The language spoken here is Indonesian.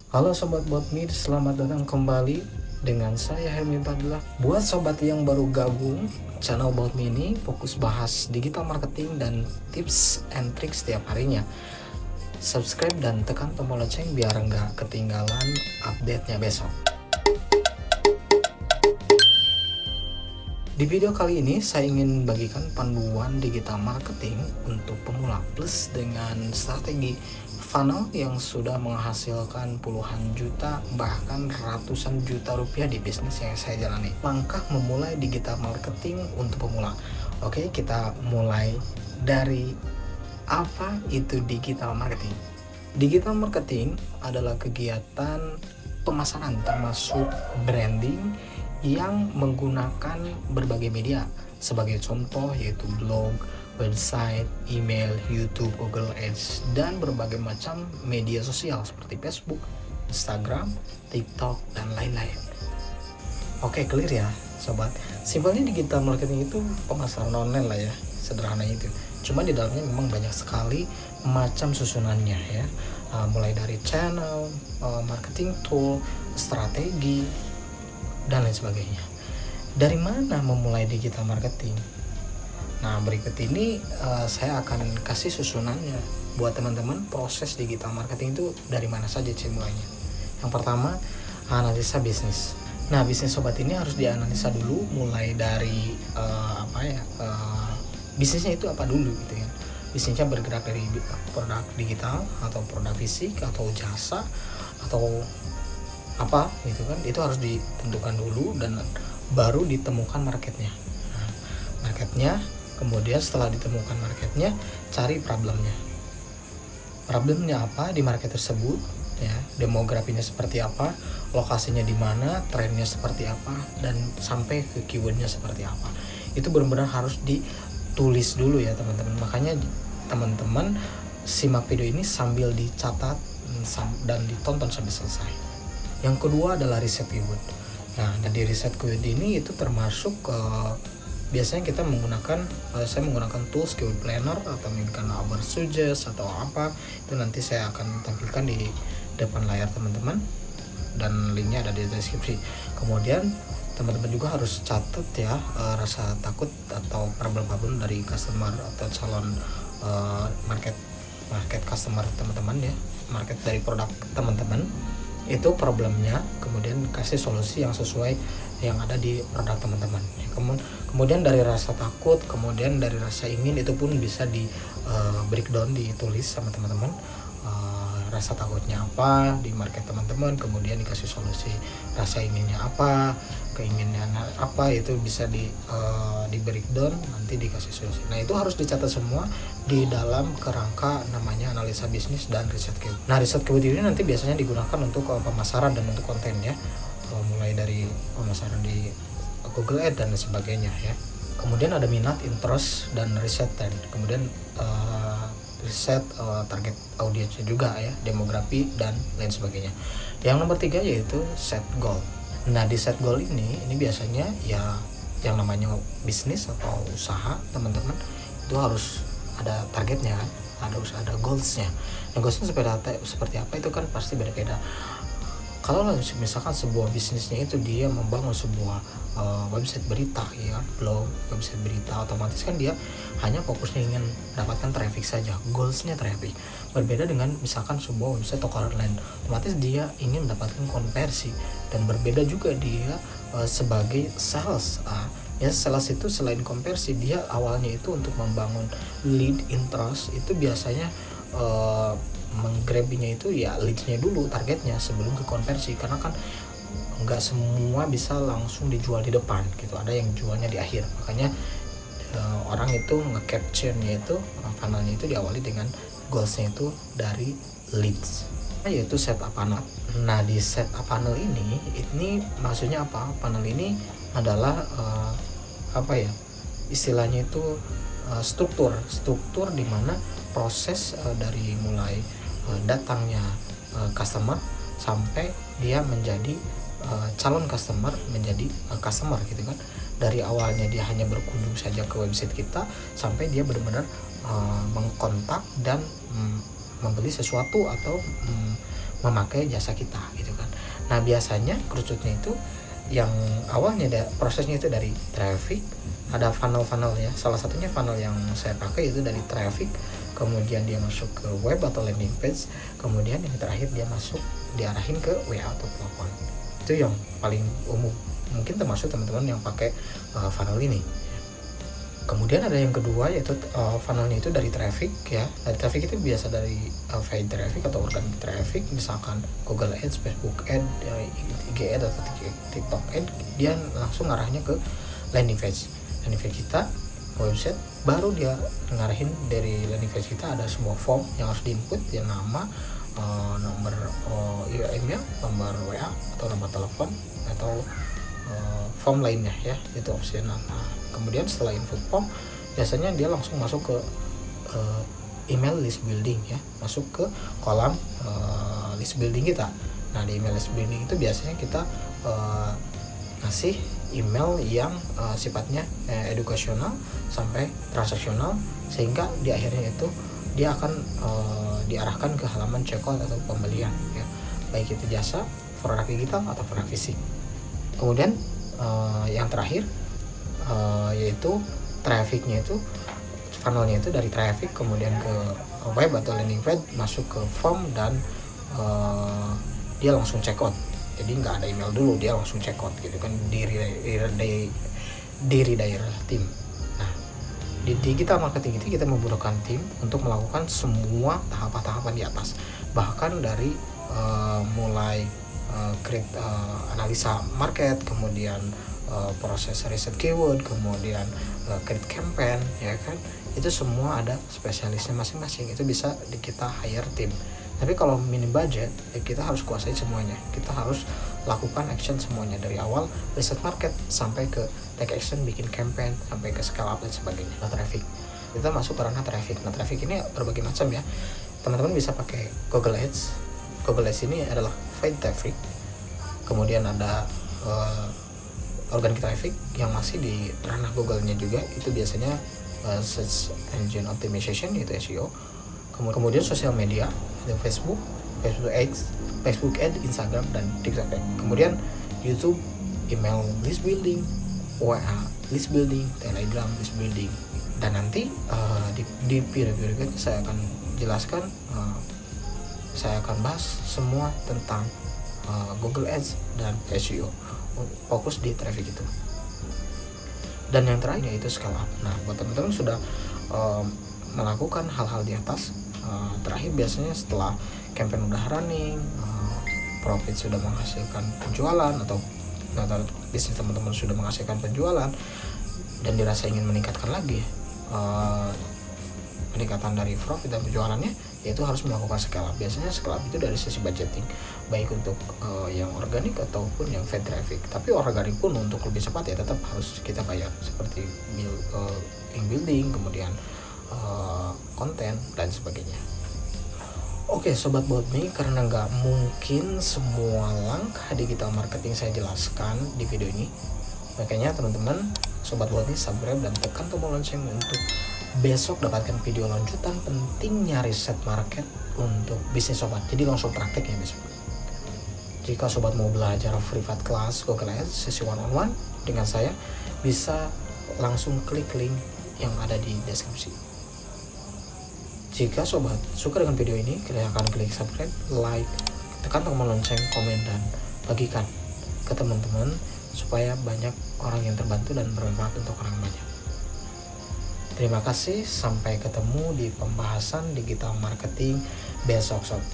Halo Sobat Botmi, selamat datang kembali dengan saya Helmi Fadlah. Buat sobat yang baru gabung, channel Botmi ini fokus bahas digital marketing dan tips and trik setiap harinya. Subscribe dan tekan tombol lonceng biar nggak ketinggalan update-nya besok. Di video kali ini saya ingin bagikan panduan digital marketing untuk pemula plus dengan strategi funnel yang sudah menghasilkan puluhan juta bahkan ratusan juta rupiah di bisnis yang saya jalani. Langkah memulai digital marketing untuk pemula. Oke, kita mulai dari apa itu digital marketing. Digital marketing adalah kegiatan pemasaran termasuk branding yang menggunakan berbagai media. Sebagai contoh yaitu blog, website, email, YouTube, Google Ads, dan berbagai macam media sosial seperti Facebook, Instagram, TikTok, dan lain-lain. Oke, clear ya sobat. Simpelnya digital marketing itu pemasaran online lah ya, sederhana itu. Cuma di dalamnya memang banyak sekali macam susunannya ya. Mulai dari channel, marketing tool, strategi, dan lain sebagainya. Dari mana memulai digital marketing? Nah, berikut ini saya akan kasih susunannya buat teman-teman. Proses digital marketing itu dari mana saja mulainya. Yang pertama, analisa bisnis. Nah, bisnis sobat ini harus dianalisa dulu, mulai dari bisnisnya itu apa dulu gitu ya. Bisnisnya bergerak dari produk digital atau produk fisik atau jasa atau apa gitu kan, itu harus ditentukan dulu dan baru ditemukan marketnya. Nah, marketnya, kemudian setelah ditemukan marketnya, cari problemnya apa di market tersebut ya, demografinya seperti apa, lokasinya di mana, trennya seperti apa, dan sampai ke keywordnya seperti apa. Itu benar-benar harus ditulis dulu ya teman-teman. Makanya teman-teman simak video ini sambil dicatat dan ditonton sampai selesai. Yang kedua adalah riset keyword. Nah, dari riset keyword ini itu termasuk biasanya kita menggunakan, saya menggunakan tools keyword planner atau menggunakan Ubersuggest atau apa, itu nanti saya akan tampilkan di depan layar teman-teman dan linknya ada di deskripsi. Kemudian teman-teman juga harus catat ya rasa takut atau problem dari customer atau calon market customer teman-teman ya, market dari produk teman-teman. Itu problemnya, kemudian kasih solusi yang sesuai yang ada di produk teman-teman. Kemudian dari rasa takut, kemudian dari rasa ingin, itu pun bisa di breakdown, ditulis sama teman-teman. Rasa takutnya apa di market teman-teman, kemudian dikasih solusi. Rasa inginnya apa, keinginannya apa, itu bisa di breakdown, nanti dikasih solusi. Nah, itu harus dicatat semua di dalam kerangka namanya analisa bisnis dan riset keyword. Nah, riset keyword ini nanti biasanya digunakan untuk pemasaran dan untuk konten ya, mulai dari pemasaran di Google Ads dan sebagainya ya. Kemudian ada minat, interest, dan riset, dan kemudian riset target audiensnya juga ya, demografi dan lain sebagainya. Yang nomor 3 yaitu set goal. Nah, di set goal ini biasanya ya yang namanya bisnis atau usaha teman-teman itu harus ada targetnya kan, harus ada goalsnya. Nah, goalsnya seperti apa itu kan pasti beda-beda. Kalau misalkan sebuah bisnisnya itu dia membangun sebuah website berita ya, blog, website berita, otomatis kan dia hanya fokusnya ingin mendapatkan traffic saja, goalsnya traffic. Berbeda dengan misalkan sebuah website toko online, otomatis dia ingin mendapatkan konversi. Dan berbeda juga dia sebagai sales. Ya, sales itu selain konversi, dia awalnya itu untuk membangun lead interest, itu biasanya menggrabinya itu ya leadsnya dulu, targetnya, sebelum ke konversi. Karena kan nggak semua bisa langsung dijual di depan gitu, ada yang jualnya di akhir. Makanya orang itu nge-capture-nya itu, funnel-nya itu diawali dengan goals-nya itu dari leads, yaitu setup funnel. Nah, di setup funnel ini maksudnya apa? Funnel ini adalah istilahnya itu struktur di mana proses dari mulai datangnya customer sampai dia menjadi calon customer, menjadi customer gitu kan. Dari awalnya dia hanya berkunjung saja ke website kita sampai dia benar-benar mengkontak dan membeli sesuatu atau memakai jasa kita gitu kan. Nah biasanya kerucutnya itu yang awalnya prosesnya itu dari traffic, ada funnel ya. Salah satunya funnel yang saya pakai itu dari traffic, kemudian dia masuk ke web atau landing page, kemudian yang terakhir dia masuk diarahin ke WA atau telepon. Itu yang paling umum, mungkin termasuk teman-teman yang pakai funnel ini. Kemudian ada yang kedua yaitu funnelnya itu dari traffic ya. Dari traffic itu biasa dari paid traffic atau organic traffic, misalkan Google Ads, Facebook Ads, IG Ads atau TikTok Ads, dia langsung ngarahnya ke landing page. Landing page kita website, baru dia ngarahin dari landing page kita ada sebuah form yang harus diinput, ya nama, nomor email, nomor WA atau nomor telepon atau form lainnya ya, itu opsional. Nah, kemudian setelah input form biasanya dia langsung masuk ke email list building ya, masuk ke kolam list building kita. Nah di email list building itu biasanya kita ngasih email yang sifatnya edukasional sampai transaksional, sehingga di akhirnya itu dia akan diarahkan ke halaman checkout atau pembelian ya, baik itu jasa, produk digital atau produk fisik. Kemudian yang terakhir yaitu trafficnya itu, funnelnya itu dari traffic kemudian ke web atau landing page, masuk ke form dan dia langsung checkout. Jadi nggak ada email dulu, dia langsung checkout gitu kan, di redirect tim. Nah di digital marketing itu kita membutuhkan tim untuk melakukan semua tahapan-tahapan di atas, bahkan dari mulai create analisa market, kemudian proses riset keyword, kemudian create campaign ya kan, itu semua ada spesialisnya masing-masing. Itu bisa kita hire tim. Tapi kalau minim budget ya kita harus kuasai semuanya, kita harus lakukan action semuanya dari awal riset market sampai ke take action, bikin campaign, sampai ke scale up dan sebagainya. Nah traffic, kita masuk ke ranah traffic. Nah traffic ini berbagai macam ya, teman-teman bisa pakai Google Ads. Google Ads ini adalah paid traffic, kemudian ada organic traffic yang masih di ranah Google-nya juga, itu biasanya search engine optimization, itu SEO. Kemudian sosial media, ada Facebook Ads, Instagram dan TikTok. Kemudian YouTube, email list building, WA list building, Telegram list building. Dan nanti di video berikutnya saya akan jelaskan, saya akan bahas semua tentang Google Ads dan SEO, fokus di traffic itu. Dan yang terakhir yaitu scale up. Nah buat teman-teman sudah melakukan hal-hal di atas, terakhir biasanya setelah campaign udah running, profit sudah menghasilkan penjualan, atau bisnis teman-teman sudah menghasilkan penjualan dan dirasa ingin meningkatkan lagi peningkatan dari profit dan penjualannya, yaitu harus melakukan scale up. Biasanya scale up itu dari sisi budgeting, baik untuk yang organik ataupun yang paid traffic. Tapi organik pun untuk lebih cepat ya tetap harus kita bayar, seperti link building, kemudian konten dan sebagainya. Oke sobat Botmi, karena nggak mungkin semua langkah digital marketing saya jelaskan di video ini, makanya teman-teman sobat Botmi subscribe dan tekan tombol lonceng untuk besok dapatkan video lanjutan pentingnya riset market untuk bisnis sobat. Jadi langsung praktek ya besok. Jika sobat mau belajar privat class Google Ads sesi one-on-one dengan saya, bisa langsung klik link yang ada di deskripsi. Jika sobat suka dengan video ini, silahkan klik subscribe, like, tekan tombol lonceng, komen, dan bagikan ke teman-teman supaya banyak orang yang terbantu dan bermanfaat untuk orang banyak. Terima kasih, sampai ketemu di pembahasan digital marketing besok sobat.